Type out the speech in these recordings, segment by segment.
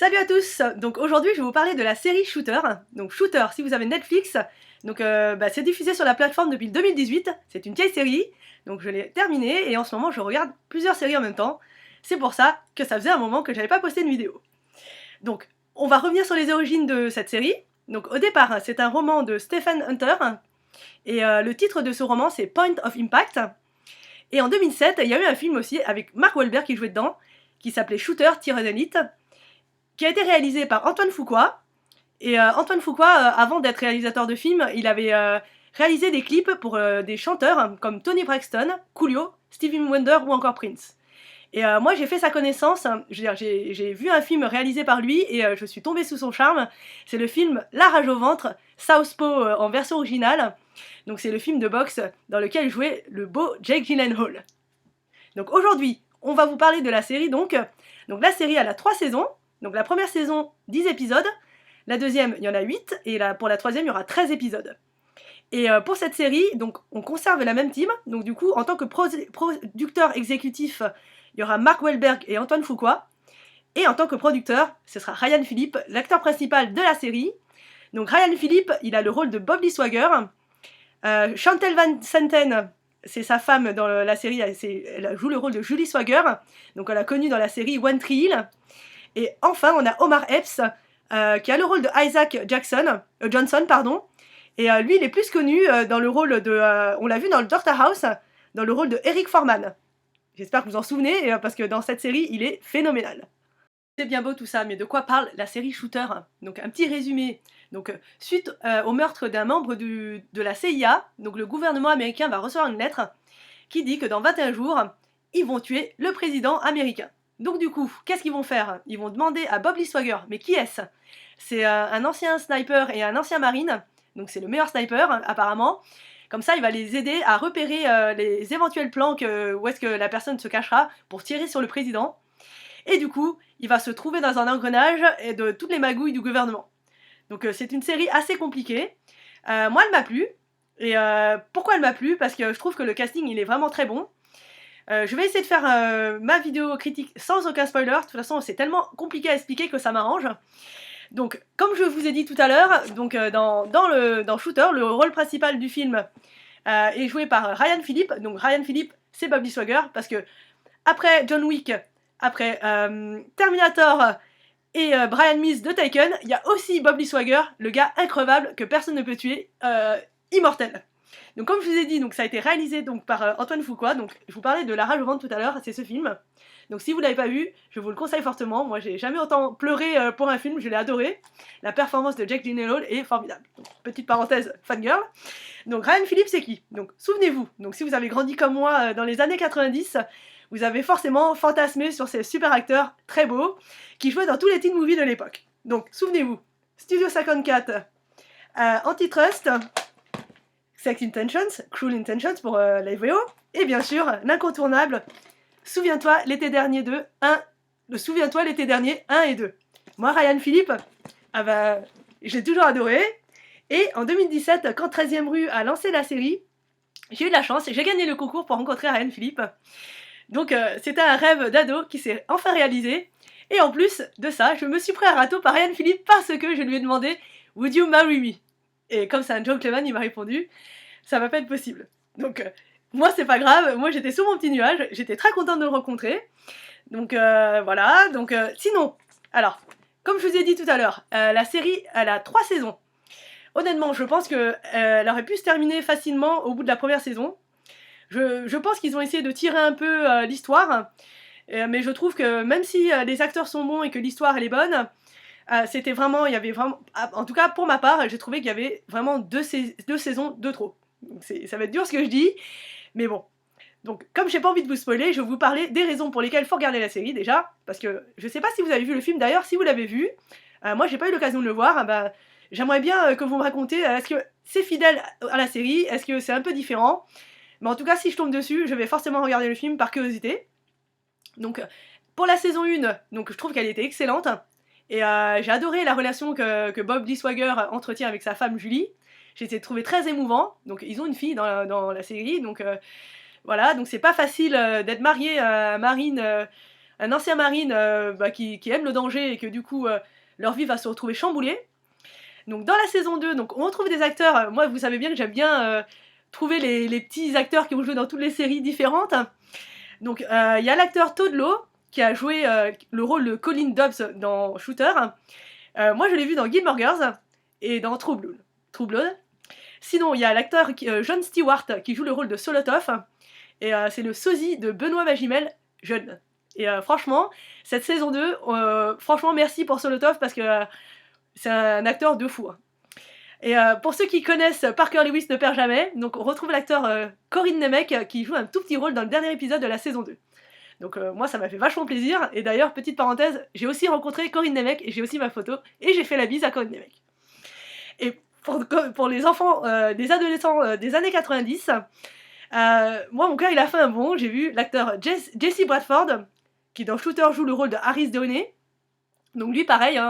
Salut à tous. Donc aujourd'hui je vais vous parler de la série Shooter. Donc Shooter, si vous avez Netflix, c'est diffusé sur la plateforme depuis 2018. C'est une vieille série, donc je l'ai terminée et en ce moment je regarde plusieurs séries en même temps. C'est pour ça que ça faisait un moment que j'avais pas posté une vidéo. Donc on va revenir sur les origines de cette série. Donc au départ c'est un roman de Stephen Hunter et le titre de ce roman c'est Point of Impact. Et en 2007 il y a eu un film aussi avec Mark Wahlberg qui jouait dedans, qui s'appelait Shooter Tireur d'élite, qui a été réalisé par Antoine Fuqua. Et Antoine Fuqua, avant d'être réalisateur de films, il avait réalisé des clips pour des chanteurs comme Tony Braxton, Coolio, Stevie Wonder ou encore Prince. Et moi j'ai fait sa connaissance, j'ai vu un film réalisé par lui et je suis tombée sous son charme. C'est le film La rage au ventre, Southpaw en version originale. Donc c'est le film de boxe dans lequel jouait le beau Jake Gyllenhaal. Donc aujourd'hui, on va vous parler de la série donc. Donc la série elle a 3 saisons. Donc la première saison, 10 épisodes. La deuxième, il y en a 8. Et pour la troisième, il y aura 13 épisodes. Et pour cette série, donc, on conserve la même team. Donc du coup, en tant que producteur exécutif, il y aura Mark Wahlberg et Antoine Fuqua. Et en tant que producteur, ce sera Ryan Phillippe, l'acteur principal de la série. Donc Ryan Phillippe, il a le rôle de Bob Lee Swagger. Chantal Van Santen, c'est sa femme dans la série, elle joue le rôle de Julie Swagger. Donc elle a connu dans la série One Tree Hill. Et enfin, on a Omar Epps, qui a le rôle de Isaac Johnson, pardon. Et lui, il est plus connu dans le rôle de... on l'a vu dans le Doctor House, dans le rôle de Eric Foreman. J'espère que vous en souvenez, parce que dans cette série, il est phénoménal. C'est bien beau tout ça, mais de quoi parle la série Shooter? Donc un petit résumé. Donc suite au meurtre d'un membre de la CIA, donc le gouvernement américain va recevoir une lettre qui dit que dans 21 jours, ils vont tuer le président américain. Donc du coup, qu'est-ce qu'ils vont faire? Ils vont demander à Bob Lee Swagger, mais qui est-ce? C'est un ancien sniper et un ancien marine, donc c'est le meilleur sniper apparemment. Comme ça, il va les aider à repérer les éventuels plans où est-ce que la personne se cachera pour tirer sur le président. Et du coup, il va se trouver dans un engrenage de toutes les magouilles du gouvernement. Donc c'est une série assez compliquée. Moi, elle m'a plu. Et pourquoi elle m'a plu? Parce que je trouve que le casting, il est vraiment très bon. Je vais essayer de faire ma vidéo critique sans aucun spoiler. De toute façon, c'est tellement compliqué à expliquer que ça m'arrange. Donc, comme je vous ai dit tout à l'heure, dans Shooter, le rôle principal du film est joué par Ryan Phillippe. Donc, Ryan Phillippe, c'est Bob Lee Swagger, parce que après John Wick, après Terminator et Brian Mills de Taken, il y a aussi Bob Lee Swagger, le gars increvable que personne ne peut tuer, immortel. Donc comme je vous ai dit, donc ça a été réalisé donc par Antoine Fuqua. Donc je vous parlais de La rage au ventre tout à l'heure, c'est ce film. Donc si vous l'avez pas vu, je vous le conseille fortement. Moi j'ai jamais autant pleuré pour un film, je l'ai adoré. La performance de Jake Gyllenhaal est formidable. Donc, petite parenthèse, fangirl. Donc Ryan Phillippe c'est qui? Donc souvenez-vous, donc si vous avez grandi comme moi dans les années 90, vous avez forcément fantasmé sur ces super acteurs très beaux qui jouaient dans tous les teen movies de l'époque. Donc souvenez-vous, Studio 54, Antitrust, Sex Intentions, Cruel Intentions pour la VO, et bien sûr, l'incontournable Souviens-toi l'été dernier 2, 1, Souviens-toi l'été dernier 1 et 2. Moi, Ryan Phillippe, j'ai toujours adoré, et en 2017, quand 13e rue a lancé la série, j'ai eu de la chance, j'ai gagné le concours pour rencontrer Ryan Phillippe. Donc c'était un rêve d'ado qui s'est enfin réalisé, et en plus de ça, je me suis pris un râteau par Ryan Phillippe parce que je lui ai demandé « Would you marry me ?» Et comme c'est un gentleman, il m'a répondu « Ça va pas être possible. » Donc moi c'est pas grave, moi j'étais sous mon petit nuage, j'étais très contente de le rencontrer. Donc voilà, donc sinon, alors, comme je vous ai dit tout à l'heure, la série elle a 3 saisons. Honnêtement, je pense qu'elle aurait pu se terminer facilement au bout de la première saison. Je pense qu'ils ont essayé de tirer un peu l'histoire, mais je trouve que même si les acteurs sont bons et que l'histoire elle est bonne, c'était vraiment, il y avait vraiment, en tout cas pour ma part, j'ai trouvé qu'il y avait vraiment deux saisons de trop. Donc ça va être dur ce que je dis, mais bon. Donc comme j'ai pas envie de vous spoiler, je vais vous parler des raisons pour lesquelles il faut regarder la série déjà, parce que je sais pas si vous avez vu le film d'ailleurs, si vous l'avez vu, moi j'ai pas eu l'occasion de le voir, j'aimerais bien que vous me racontiez, est-ce que c'est fidèle à la série, est-ce que c'est un peu différent? Mais en tout cas, si je tombe dessus, je vais forcément regarder le film par curiosité. Donc, pour la saison 1, donc, je trouve qu'elle était excellente. Et j'ai adoré la relation que Bob Lee Swagger entretient avec sa femme Julie. J'ai trouvé très émouvant. Donc, ils ont une fille dans la série. Donc, voilà. Donc, c'est pas facile d'être marié à Marine un ancien marine qui aime le danger et que du coup leur vie va se retrouver chamboulée. Donc dans la saison 2, donc, on retrouve des acteurs, moi vous savez bien que j'aime bien trouver les petits acteurs qui ont joué dans toutes les séries différentes. Donc il y a l'acteur Todd Lowe qui a joué le rôle de Colin Dobbs dans Shooter. Moi je l'ai vu dans Gilmore Girls et dans True Blood. Sinon il y a l'acteur Jon Stewart qui joue le rôle de Solotov. Et c'est le sosie de Benoît Magimel, jeune. Et franchement, cette saison 2, franchement merci pour Solotov parce que c'est un acteur de fou. Et pour ceux qui connaissent Parker Lewis ne perd jamais, donc on retrouve l'acteur Corinne Nemec qui joue un tout petit rôle dans le dernier épisode de la saison 2. Donc moi ça m'a fait vachement plaisir, et d'ailleurs petite parenthèse, j'ai aussi rencontré Corinne Nemec et j'ai aussi ma photo, et j'ai fait la bise à Corinne Nemec. Et pour les enfants, les adolescents des années 90, moi mon cœur il a fait un bond, j'ai vu l'acteur Jesse Bradford, qui dans Shooter joue le rôle de Harris Downey. Donc lui pareil,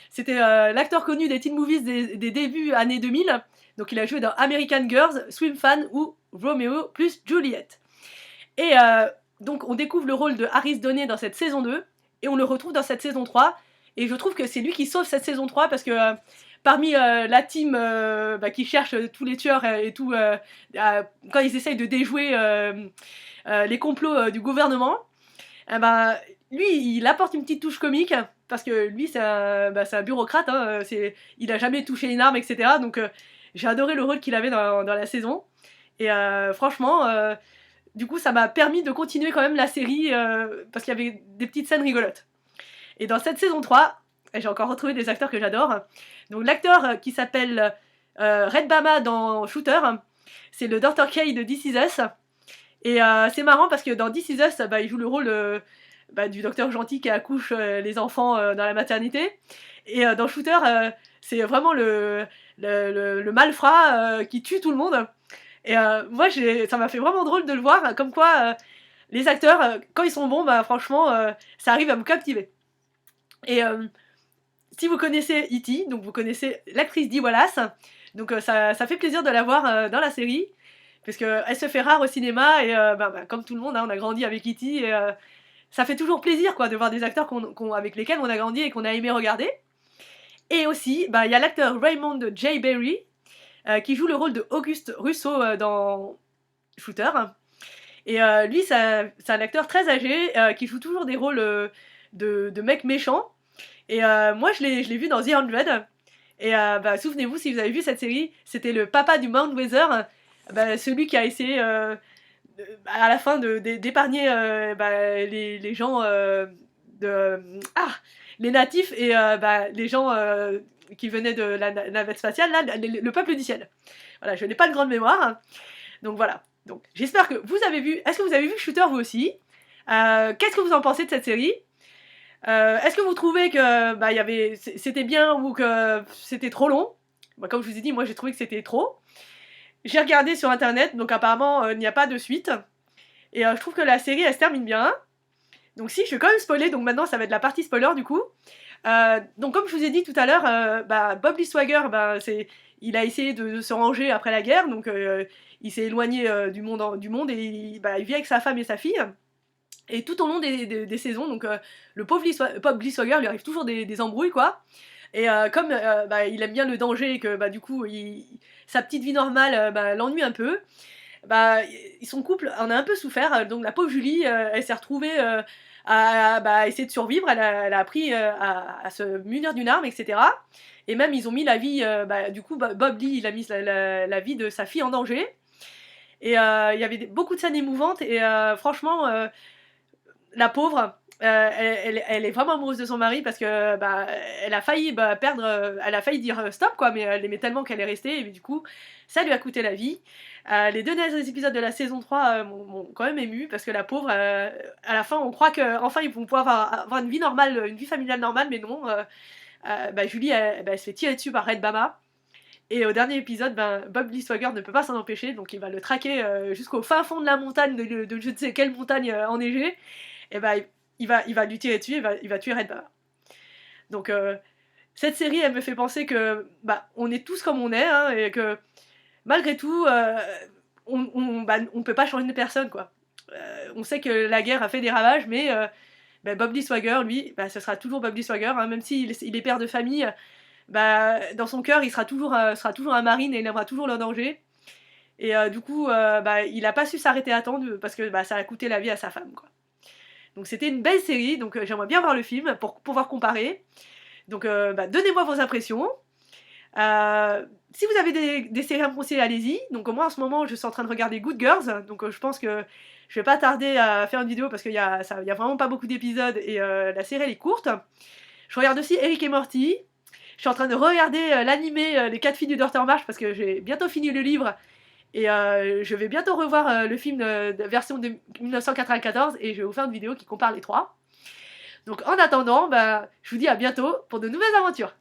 c'était l'acteur connu des teen movies des débuts années 2000, donc il a joué dans American Girls, Swim Fan ou Romeo plus Juliet. Et donc on découvre le rôle de Harris Downey dans cette saison 2, et on le retrouve dans cette saison 3, et je trouve que c'est lui qui sauve cette saison 3, parce que parmi la team qui cherche tous les tueurs et tout, quand ils essayent de déjouer les complots du gouvernement, lui il apporte une petite touche comique, parce que lui c'est un bureaucrate, il a jamais touché une arme, etc. Donc j'ai adoré le rôle qu'il avait dans la saison, et franchement du coup ça m'a permis de continuer quand même la série, parce qu'il y avait des petites scènes rigolotes. Et dans cette saison 3, j'ai encore retrouvé des acteurs que j'adore. Donc l'acteur qui s'appelle Red Bama dans Shooter, c'est le Dr. K de This Is Us. Et c'est marrant parce que dans This Is Us, il joue le rôle du docteur gentil qui accouche les enfants dans la maternité. Et dans Shooter, c'est vraiment le malfrat qui tue tout le monde. Et moi, ça m'a fait vraiment drôle de le voir, comme quoi les acteurs, quand ils sont bons, franchement, ça arrive à me captiver. Et si vous connaissez E.T., donc vous connaissez l'actrice Dee Wallace, donc ça fait plaisir de la voir dans la série, parce qu'elle se fait rare au cinéma, et comme tout le monde, on a grandi avec E.T., et ça fait toujours plaisir quoi, de voir des acteurs avec lesquels on a grandi et qu'on a aimé regarder. Et aussi, il y a l'acteur Raymond J. Berry, qui joue le rôle de Auguste Russo dans Shooter. Et lui, c'est un acteur très âgé, qui joue toujours des rôles de mec méchant. Et moi je l'ai vu dans The 100. Et souvenez-vous, si vous avez vu cette série, c'était le papa du Mount Weather, celui qui a essayé à la fin d'épargner les gens les natifs et les gens qui venaient de la navette spatiale, là, le peuple du ciel. Voilà, je n'ai pas de grande mémoire, donc voilà. Donc j'espère que vous avez vu. Est-ce que vous avez vu Shooter vous aussi? Qu'est-ce que vous en pensez de cette série? Est-ce que vous trouvez que c'était bien ou que c'était trop long? Comme je vous ai dit, moi j'ai trouvé que c'était trop. J'ai regardé sur internet, donc apparemment il n'y a pas de suite. Et je trouve que la série elle se termine bien. Donc si, je vais quand même spoiler, donc maintenant ça va être la partie spoiler du coup. Donc comme je vous ai dit tout à l'heure, Bob Lee Swagger, il a essayé de se ranger après la guerre, donc il s'est éloigné du monde et il vit avec sa femme et sa fille. Et tout au long des saisons, donc le pauvre Bob Lee Swagger lui arrive toujours des embrouilles quoi. Et comme il aime bien le danger et que du coup sa petite vie normale l'ennuie un peu, son couple en a un peu souffert. Donc la pauvre Julie, elle s'est retrouvée à essayer de survivre. Elle a appris à se munir d'une arme, etc. Et même ils ont mis la vie, du coup Bob Lee il a mis la vie de sa fille en danger. Et il y avait beaucoup de scènes émouvantes et franchement la pauvre, elle est vraiment amoureuse de son mari parce que elle a failli elle a failli dire stop quoi, mais elle l'aimait tellement qu'elle est restée et du coup ça lui a coûté la vie. Les deux derniers épisodes de la saison 3 m'ont quand même ému parce que la pauvre, à la fin on croit qu'enfin ils vont pouvoir avoir une vie normale, une vie familiale normale, mais non. Julie elle se fait tirer dessus par Red Bama. Et au dernier épisode, Bob Lee Swagger ne peut pas s'en empêcher, donc il va le traquer jusqu'au fin fond de la montagne, de je ne sais quelle montagne enneigée. Et il va lui tirer dessus, il va tuer Red Bama. Donc cette série, elle me fait penser que on est tous comme on est, et que malgré tout, on peut pas changer de personne, quoi. On sait que la guerre a fait des ravages, mais bah, Bob Lee Swagger, lui, bah, ce sera toujours Bob Lee Swagger, hein, même s'il il est père de famille, bah, dans son cœur, il sera toujours un marine et il aimera toujours le danger. Et du coup, bah, il a pas su s'arrêter à temps parce que bah, ça a coûté la vie à sa femme, quoi. Donc c'était une belle série, donc j'aimerais bien voir le film pour pouvoir comparer. Donc bah, donnez-moi vos impressions. Si vous avez des séries à me conseiller, allez-y. Donc moi en ce moment je suis en train de regarder Good Girls, donc je pense que je vais pas tarder à faire une vidéo parce qu'il y a vraiment pas beaucoup d'épisodes et la série elle est courte. Je regarde aussi Eric et Morty. Je suis en train de regarder l'animé Les 4 filles du Dr March parce que j'ai bientôt fini le livre et je vais bientôt revoir le film de version de 1994 et je vais vous faire une vidéo qui compare les trois. Donc en attendant, bah, je vous dis à bientôt pour de nouvelles aventures.